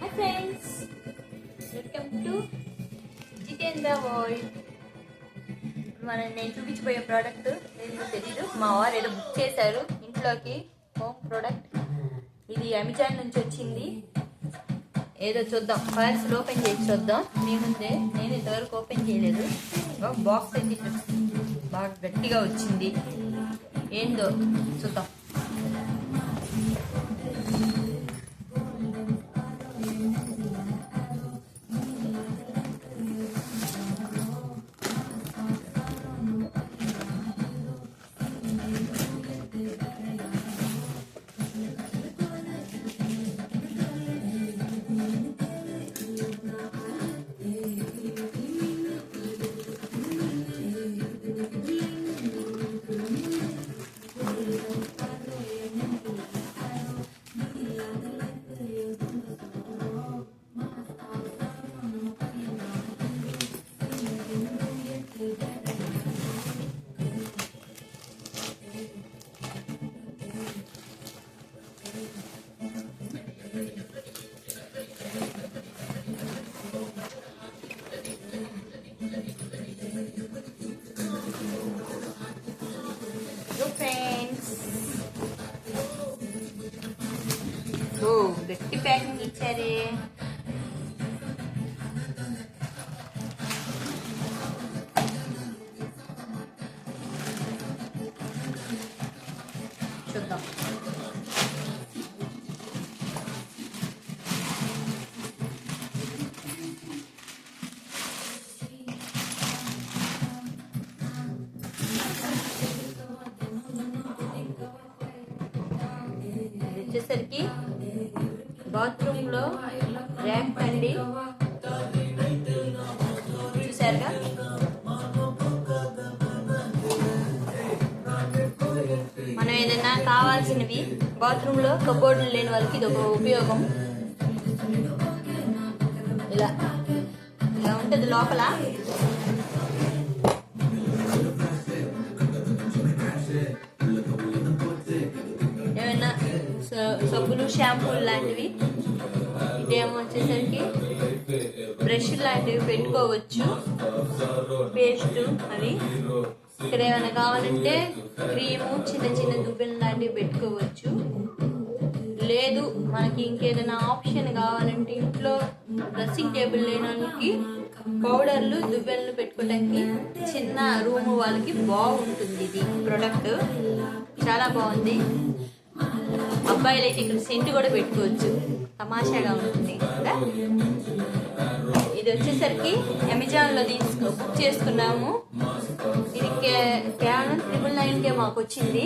Hi friends, welcome to Jitendra world. నేను చూపించబోయే product ఏదో తెలీదు, మా వారు ఏదో బుక్ చేశారు ఇంట్లోకి. హోమ్ ప్రోడక్ట్ ఇది అమెజాన్ నుంచి వచ్చింది. ఏదో చూద్దాం, పార్సల్ ఓపెన్ చేసి చూద్దాం. మీ ముందే, నేను ఇంతవరకు ఓపెన్ చేయలేదు. బాక్స్ అయితే బాగా గట్టిగా వచ్చింది, ఏందో చూద్దాం. గట్టి ప్యాకింగ్ ఇచ్చారే. చూద్దాం. వచ్చేసరికి బాత్రూమ్ లో ర్యాక్ అండి, చూసారుగా. మనం ఏదైనా కావాల్సినవి బాత్రూమ్ లో కబోర్డులు లేని వాళ్ళకి ఇది ఒక ఉపయోగం. ఇలా ఇలా ఉంటుంది లోపల. ఏమైనా సబ్బులు, షాంపూలు లాంటివి. ఇదేమో వచ్చేసరికి బ్రష్ లాంటివి పెట్టుకోవచ్చు, పేస్ట్ అవి. ఇక్కడ ఏమైనా కావాలంటే క్రీము, చిన్న చిన్న దువ్వెన లాంటివి పెట్టుకోవచ్చు. లేదు మనకి ఇంకేదైనా ఆప్షన్ కావాలంటే ఇంట్లో డ్రెస్సింగ్ టేబుల్ లేడానికి పౌడర్లు, దువ్వెనలు పెట్టుకోవడానికి చిన్న రూమ్ వాళ్ళకి బాగుంటుంది. ఇది ప్రోడక్ట్ చాలా బాగుంది. అబ్బాయిలు అయితే ఇక్కడ సెంటు కూడా పెట్టుకోవచ్చు, తమాషాగా ఉంటుంది కదా. ఇది వచ్చేసరికి అమెజాన్ లో బుక్ చేసుకున్నాము. ఇది కేవలం 999 మాకు వచ్చింది.